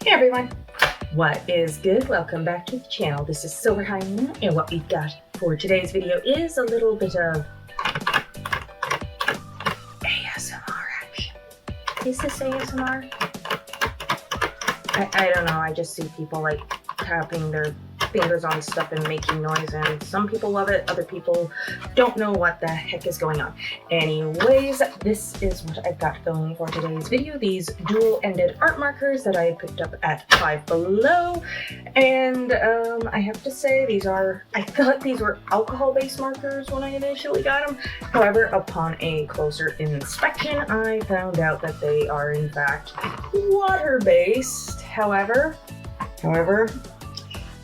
Hey everyone, what is good? Welcome back to the channel. This is SilverHyena, and what we've got for today's video is a little bit of ASMR action. Is this ASMR? I don't know, I just see people like tapping their fingers on stuff and making noise, and some people love it, other people don't know what the heck is going on. Anyways, this is what I've got going for today's video. These dual-ended art markers that I picked up at Five Below, and I have to say I thought these were alcohol-based markers when I initially got them. However, upon a closer inspection, I found out that they are in fact water-based. However,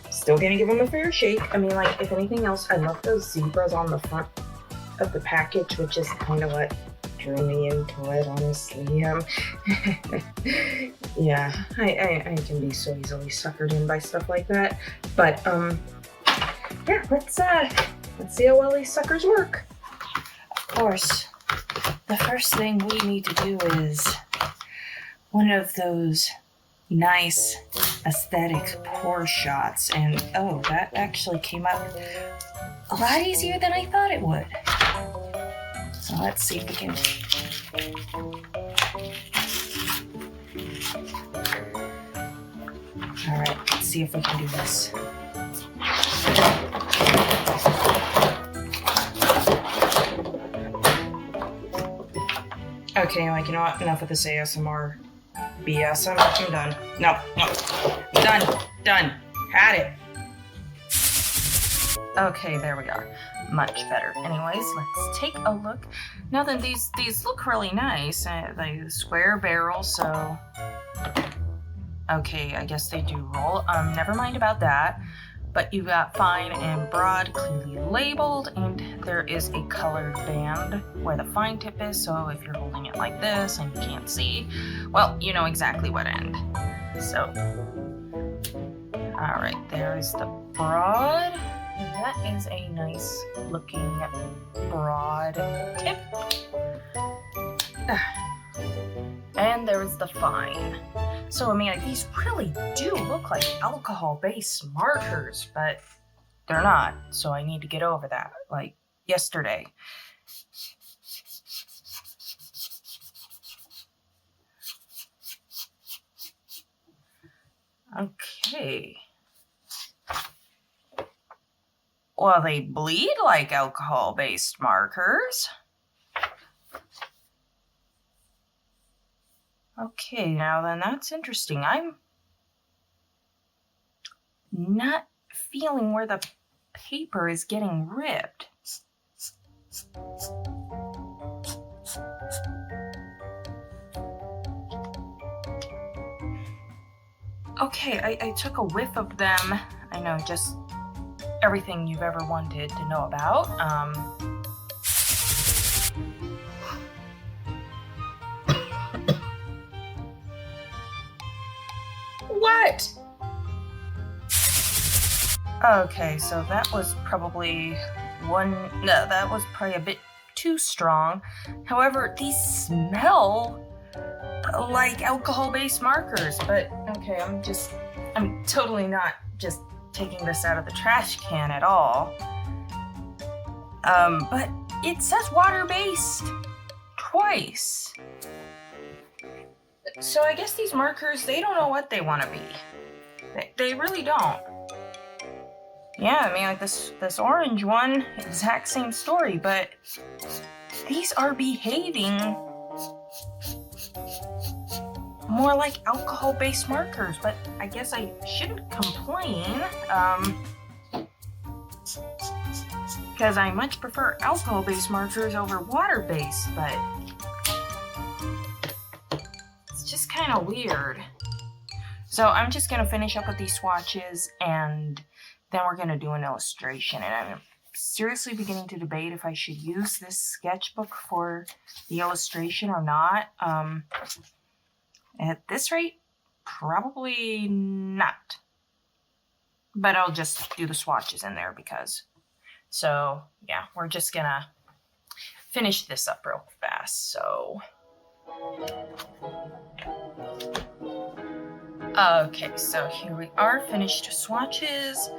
still gonna give them a fair shake. I mean, like, if anything else, I love those zebras on the front of the package, which is kind of what drew me into it, honestly. Yeah, I can be so easily suckered in by stuff like that. But yeah, let's see how well these suckers work. Of course, the first thing we need to do is one of those nice aesthetic pour shots, and oh, that actually came up a lot easier than I thought it would. So let's see if we can alright, let's see if we can do this. Okay, like, you know what, enough of this ASMR BS. I'm done. No. Done. Had it. Okay, there we are. Much better. Anyways, let's take a look. Now then, these look really nice. They square barrel, so okay, I guess they do roll. Never mind about that. But you've got fine and broad clearly labeled, and there is a colored band where the fine tip is, so if you're holding it like this and you can't see, well, you know exactly what end. So, alright, there is the broad. That is a nice looking broad tip. And there's the fine. So, I mean, like, these really do look like alcohol-based markers, but they're not. So I need to get over that, like yesterday. Okay. Well, they bleed like alcohol-based markers. Okay, now then, that's interesting. I'm not feeling where the paper is getting ripped. Okay, I took a whiff of them. I know, just everything you've ever wanted to know about. What? Okay, so that was probably that was probably a bit too strong. However, these smell like alcohol-based markers, but okay, I'm totally not just taking this out of the trash can at all. But it says water-based twice. So I guess these markers, they don't know what they want to be. They really don't. Yeah, I mean, like this orange one, exact same story, but these are behaving more like alcohol-based markers, but I guess I shouldn't complain, because I much prefer alcohol-based markers over water-based, but it's just kind of weird. So I'm just going to finish up with these swatches, and then we're going to do an illustration, and I'm seriously beginning to debate if I should use this sketchbook for the illustration or not. At this rate, probably not. But I'll just do the swatches in there because. So, yeah, we're just going to finish this up real fast. So, Okay, so here we are, finished swatches.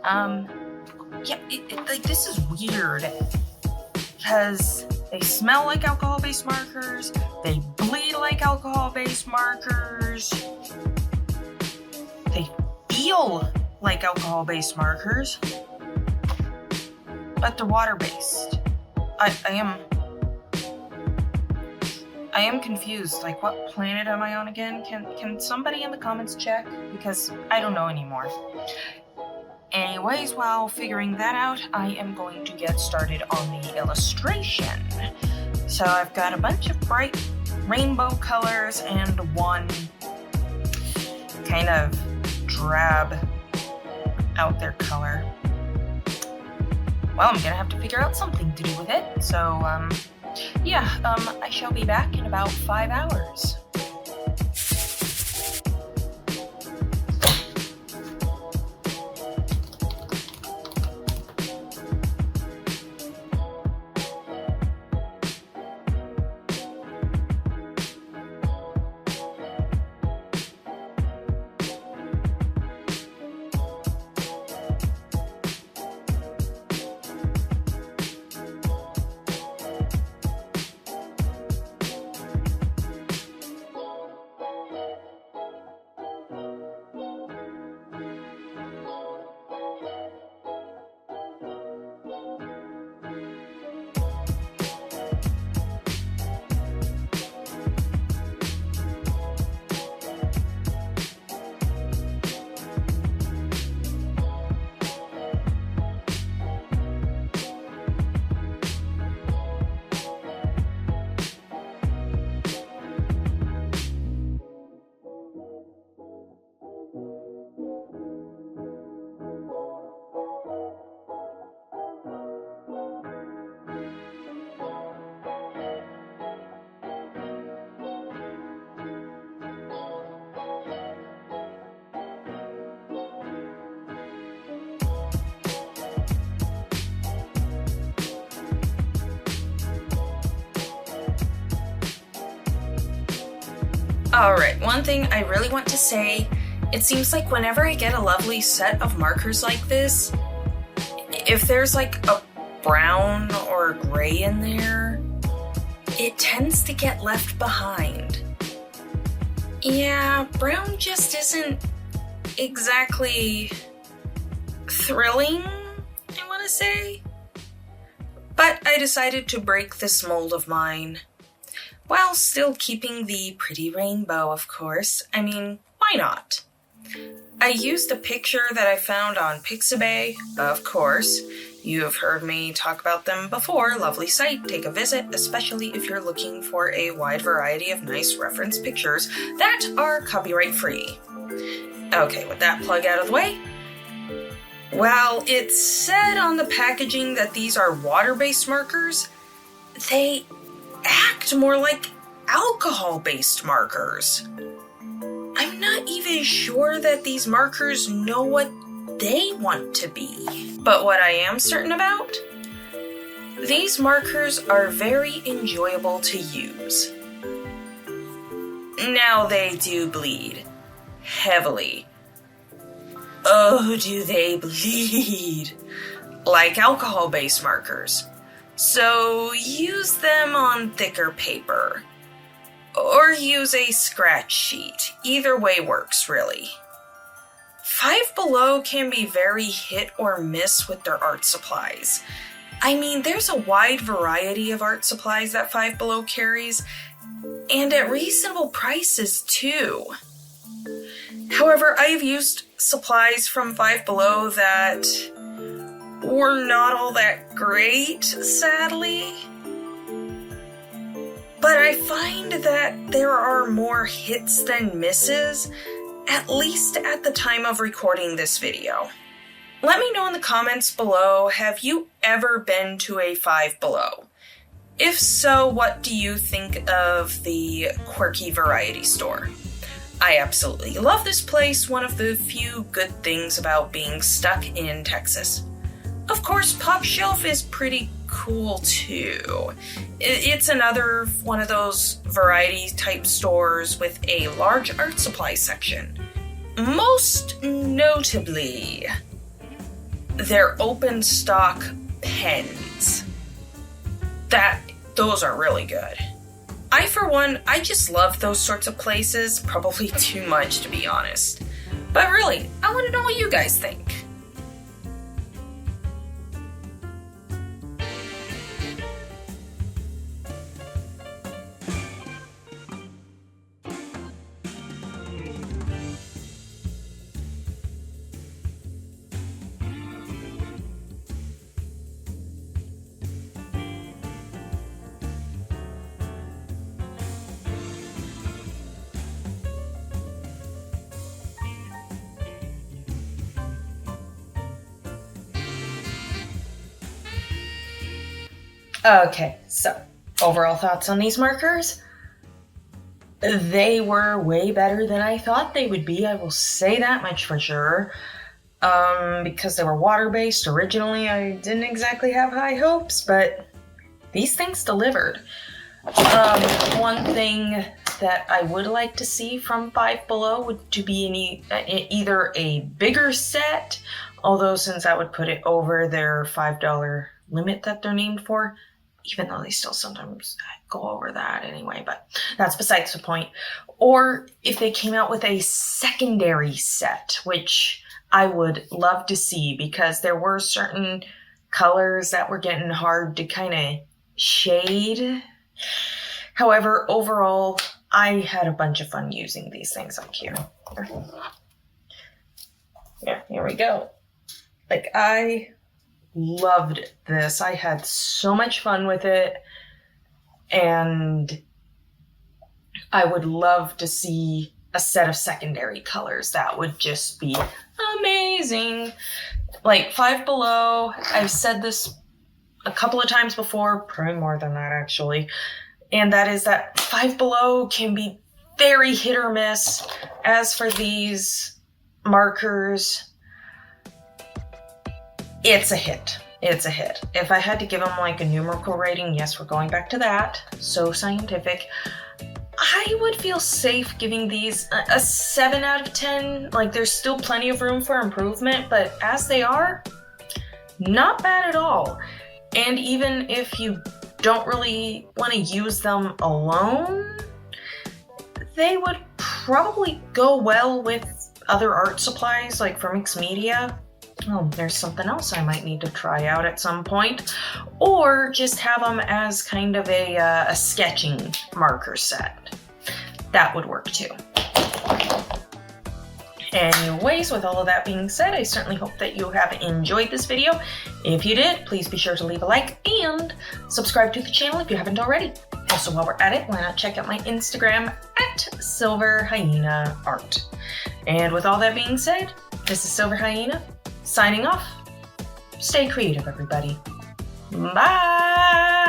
Yeah, like, this is weird because they smell like alcohol-based markers, they bleed like alcohol-based markers, they feel like alcohol-based markers, but they're water-based. I am confused. Like, what planet am I on again? Can somebody in the comments check? Because I don't know anymore. Anyways, while figuring that out, I am going to get started on the illustration. So I've got a bunch of bright rainbow colors and one kind of drab out there color. Well, I'm gonna have to figure out something to do with it. So, I shall be back in about 5 hours. Alright, one thing I really want to say, it seems like whenever I get a lovely set of markers like this, if there's like a brown or gray in there, it tends to get left behind. Yeah, brown just isn't exactly thrilling, I want to say. But I decided to break this mold of mine, while still keeping the pretty rainbow, of course. I mean, why not? I used a picture that I found on Pixabay, of course. You have heard me talk about them before. Lovely site, take a visit, especially if you're looking for a wide variety of nice reference pictures that are copyright free. Okay, with that plug out of the way, while it said on the packaging that these are water-based markers, they act more like alcohol-based markers. I'm not even sure that these markers know what they want to be. But what I am certain about, these markers are very enjoyable to use. Now they do bleed heavily. Oh, do they bleed like alcohol-based markers. So use them on thicker paper, or use a scratch sheet. Either way works, really. Five Below can be very hit or miss with their art supplies. I mean, there's a wide variety of art supplies that Five Below carries, and at reasonable prices too. However, I've used supplies from Five Below that were not all that great, sadly. But I find that there are more hits than misses, at least at the time of recording this video. Let me know in the comments below, have you ever been to a Five Below? If so, what do you think of the quirky variety store? I absolutely love this place, one of the few good things about being stuck in Texas. Of course, Pop Shelf is pretty cool too. It's another one of those variety type stores with a large art supply section. most notably, their open stock pens. Those are really good. For one, I just love those sorts of places, probably too much to be honest. But really, I want to know what you guys think. Okay, so overall thoughts on these markers? They were way better than I thought they would be, I will say that much for sure. Because they were water-based originally, I didn't exactly have high hopes, but these things delivered. One thing that I would like to see from Five Below would to be either a bigger set, although since that would put it over their $5 limit that they're named for, even though they still sometimes go over that anyway, but that's besides the point. Or if they came out with a secondary set, which I would love to see, because there were certain colors that were getting hard to kind of shade. However, overall, I had a bunch of fun using these things up here. Yeah, here we go. Like, I loved this. I had so much fun with it, and I would love to see a set of secondary colors. That would just be amazing. Like Five Below, I've said this a couple of times before, probably more than that actually, and that is that Five Below can be very hit or miss. As for these markers, it's a hit. It's a hit. If I had to give them like a numerical rating, yes, we're going back to that, so scientific, I would feel safe giving these a 7 out of 10. Like, there's still plenty of room for improvement, but as they are, not bad at all. And even if you don't really want to use them alone, they would probably go well with other art supplies, like for mixed media. Oh, there's something else I might need to try out at some point. Or just have them as kind of a sketching marker set. That would work too. Anyways, with all of that being said, I certainly hope that you have enjoyed this video. If you did, please be sure to leave a like and subscribe to the channel if you haven't already. Also, while we're at it, why not check out my Instagram at SilverHyena Art. And with all that being said, this is SilverHyena signing off. Stay creative, everybody. Bye!